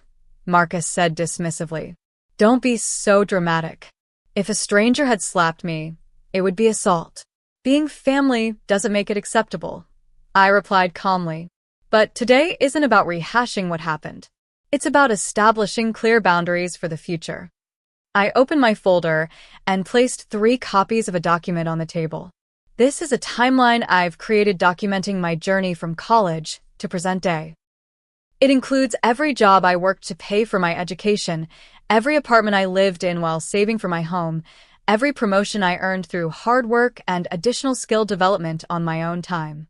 Marcus said dismissively. "Don't be so dramatic. If a stranger had slapped me, it would be assault. Being family doesn't make it acceptable," I replied calmly. "But today isn't about rehashing what happened. It's about establishing clear boundaries for the future." I opened my folder and placed 3 copies of a document on the table. This is a timeline I've created documenting my journey from college to present day. It includes every job I worked to pay for my education, every apartment I lived in while saving for my home, every promotion I earned through hard work and additional skill development on my own time.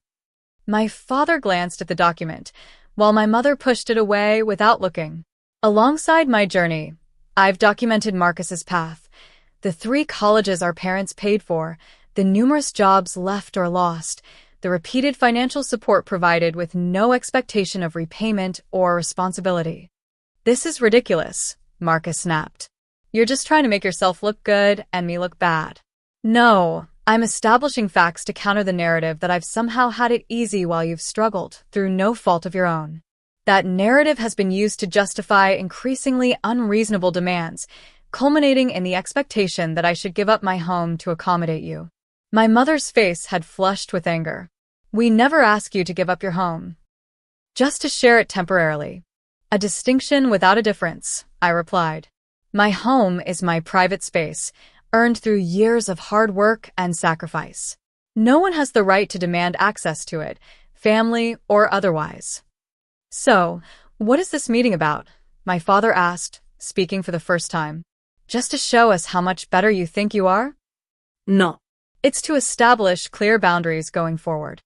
My father glanced at the document, while my mother pushed it away without looking. Alongside my journey, I've documented Marcus's path, the 3 colleges our parents paid for, the numerous jobs left or lost, the repeated financial support provided with no expectation of repayment or responsibility. "This is ridiculous," Marcus snapped. "You're just trying to make yourself look good and me look bad." "No, I'm establishing facts to counter the narrative that I've somehow had it easy while you've struggled, through no fault of your own. That narrative has been used to justify increasingly unreasonable demands, culminating in the expectation that I should give up my home to accommodate you." My mother's face had flushed with anger. "We never ask you to give up your home. Just to share it temporarily. A distinction without a difference," I replied. "My home is my private space, earned through years of hard work and sacrifice. No one has the right to demand access to it, family or otherwise." "So, what is this meeting about?" my father asked, speaking for the first time. "Just to show us how much better you think you are?" No. "It's to establish clear boundaries going forward."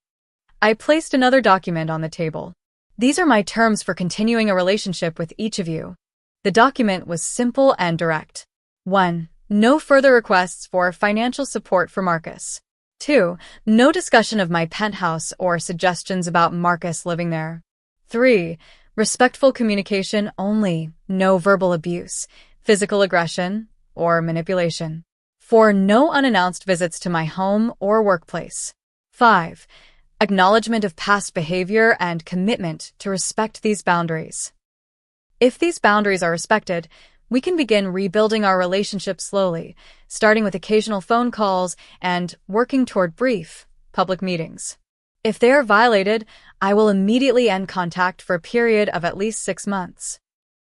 I placed another document on the table. "These are my terms for continuing a relationship with each of you." The document was simple and direct. 1. No further requests for financial support for Marcus. 2. No discussion of my penthouse or suggestions about Marcus living there. 3. Respectful communication only, no verbal abuse, physical aggression, or manipulation. 4. No unannounced visits to my home or workplace. 5. Acknowledgement of past behavior and commitment to respect these boundaries. If these boundaries are respected, we can begin rebuilding our relationship slowly, starting with occasional phone calls and working toward brief, public meetings. If they are violated, I will immediately end contact for a period of at least 6 months.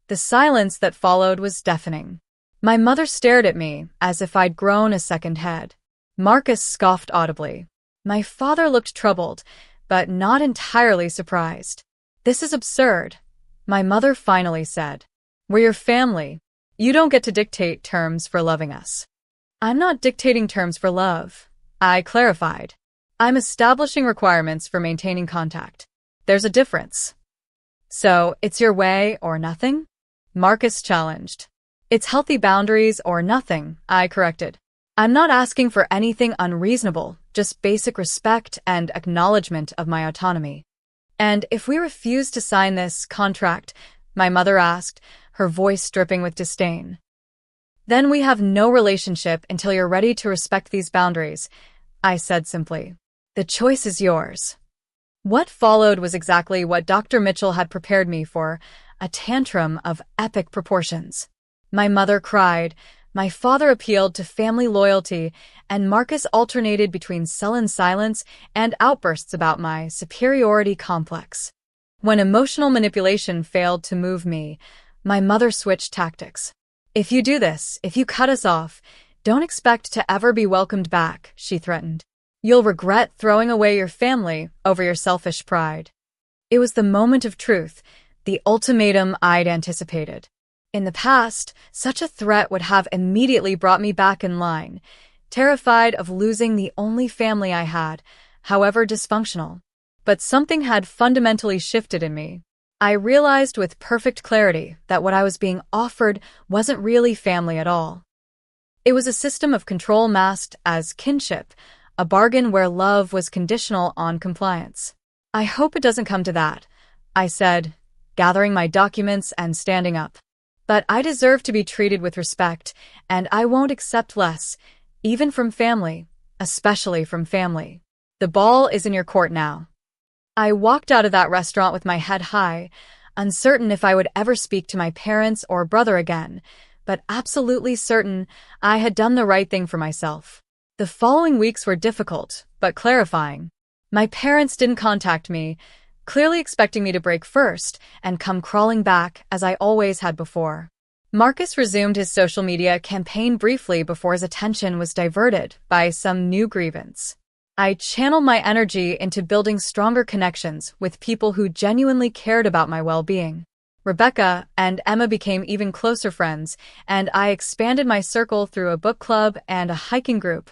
The silence that followed was deafening. My mother stared at me as if I'd grown a second head. Marcus scoffed audibly. My father looked troubled, but not entirely surprised. "This is absurd," my mother finally said. "We're your family. You don't get to dictate terms for loving us." "I'm not dictating terms for love," I clarified. "I'm establishing requirements for maintaining contact. There's a difference." "So, it's your way or nothing?" Marcus challenged. "It's healthy boundaries or nothing," I corrected. "I'm not asking for anything unreasonable, just basic respect and acknowledgement of my autonomy." "And if we refuse to sign this contract," my mother asked, her voice dripping with disdain. "Then we have no relationship until you're ready to respect these boundaries," I said simply. The choice is yours. What followed was exactly what Dr. Mitchell had prepared me for, a tantrum of epic proportions. My mother cried, my father appealed to family loyalty, and Marcus alternated between sullen silence and outbursts about my superiority complex. When emotional manipulation failed to move me, my mother switched tactics. If you do this, if you cut us off, don't expect to ever be welcomed back, she threatened. You'll regret throwing away your family over your selfish pride. It was the moment of truth, the ultimatum I'd anticipated. In the past, such a threat would have immediately brought me back in line, terrified of losing the only family I had, however dysfunctional. But something had fundamentally shifted in me. I realized with perfect clarity that what I was being offered wasn't really family at all. It was a system of control masked as kinship, a bargain where love was conditional on compliance. I hope it doesn't come to that, I said, gathering my documents and standing up. But I deserve to be treated with respect, and I won't accept less, even from family, especially from family. The ball is in your court now. I walked out of that restaurant with my head high, uncertain if I would ever speak to my parents or brother again, but absolutely certain I had done the right thing for myself. The following weeks were difficult, but clarifying. My parents didn't contact me, clearly expecting me to break first and come crawling back as I always had before. Marcus resumed his social media campaign briefly before his attention was diverted by some new grievance. I channeled my energy into building stronger connections with people who genuinely cared about my well-being. Rebecca and Emma became even closer friends, and I expanded my circle through a book club and a hiking group.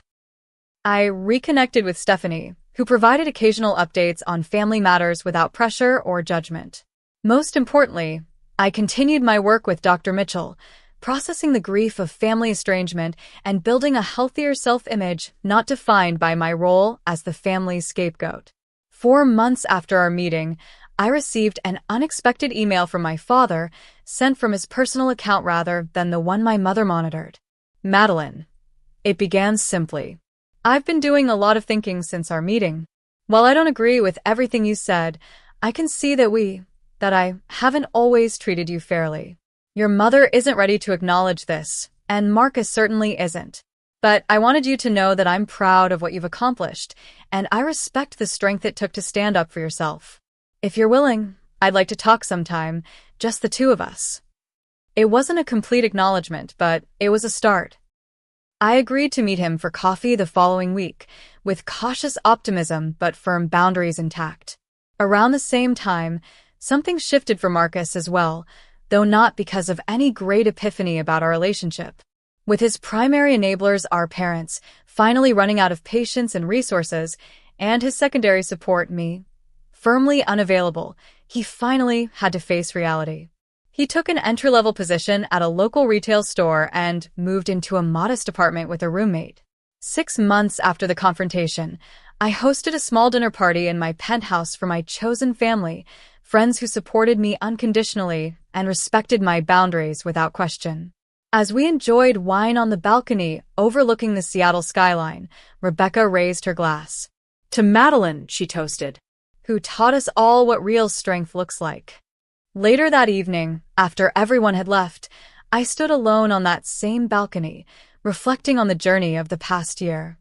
I reconnected with Stephanie, who provided occasional updates on family matters without pressure or judgment. Most importantly, I continued my work with Dr. Mitchell, processing the grief of family estrangement and building a healthier self-image not defined by my role as the family's scapegoat. 4 months after our meeting, I received an unexpected email from my father, sent from his personal account rather than the one my mother monitored. Madeline. It began simply. I've been doing a lot of thinking since our meeting. While I don't agree with everything you said, I can see that I haven't always treated you fairly. Your mother isn't ready to acknowledge this, and Marcus certainly isn't. But I wanted you to know that I'm proud of what you've accomplished, and I respect the strength it took to stand up for yourself. If you're willing, I'd like to talk sometime, just the two of us. It wasn't a complete acknowledgement, but it was a start. I agreed to meet him for coffee the following week, with cautious optimism but firm boundaries intact. Around the same time, something shifted for Marcus as well, though not because of any great epiphany about our relationship. With his primary enablers, our parents, finally running out of patience and resources, and his secondary support, me, firmly unavailable, he finally had to face reality. He took an entry-level position at a local retail store and moved into a modest apartment with a roommate. 6 months after the confrontation, I hosted a small dinner party in my penthouse for my chosen family, friends who supported me unconditionally and respected my boundaries without question. As we enjoyed wine on the balcony overlooking the Seattle skyline, Rebecca raised her glass. To Madeline, she toasted, who taught us all what real strength looks like. Later that evening, after everyone had left, I stood alone on that same balcony, reflecting on the journey of the past year.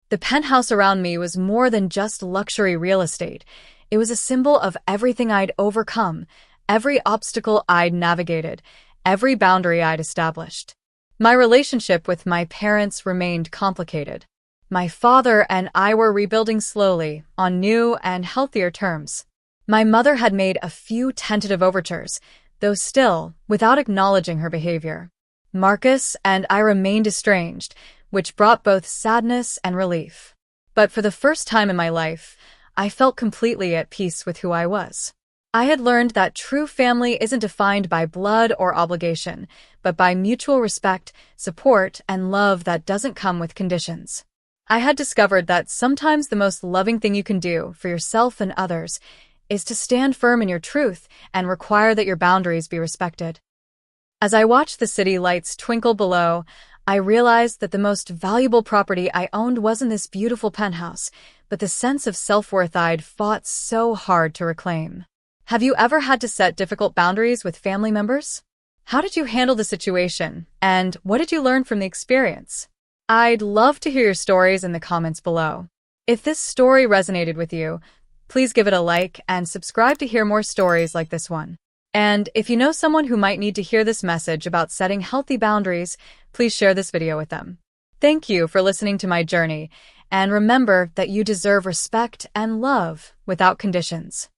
The penthouse around me was more than just luxury real estate. It was a symbol of everything I'd overcome, every obstacle I'd navigated, every boundary I'd established. My relationship with my parents remained complicated. My father and I were rebuilding slowly, on new and healthier terms. My mother had made a few tentative overtures, though still without acknowledging her behavior. Marcus and I remained estranged, which brought both sadness and relief. But for the first time in my life, I felt completely at peace with who I was. I had learned that true family isn't defined by blood or obligation, but by mutual respect, support, and love that doesn't come with conditions. I had discovered that sometimes the most loving thing you can do for yourself and others is to stand firm in your truth and require that your boundaries be respected. As I watched the city lights twinkle below, I realized that the most valuable property I owned wasn't this beautiful penthouse, but the sense of self-worth I'd fought so hard to reclaim. Have you ever had to set difficult boundaries with family members? How did you handle the situation, and what did you learn from the experience? I'd love to hear your stories in the comments below. If this story resonated with you, please give it a like and subscribe to hear more stories like this one. And if you know someone who might need to hear this message about setting healthy boundaries, please share this video with them. Thank you for listening to my journey, and remember that you deserve respect and love without conditions.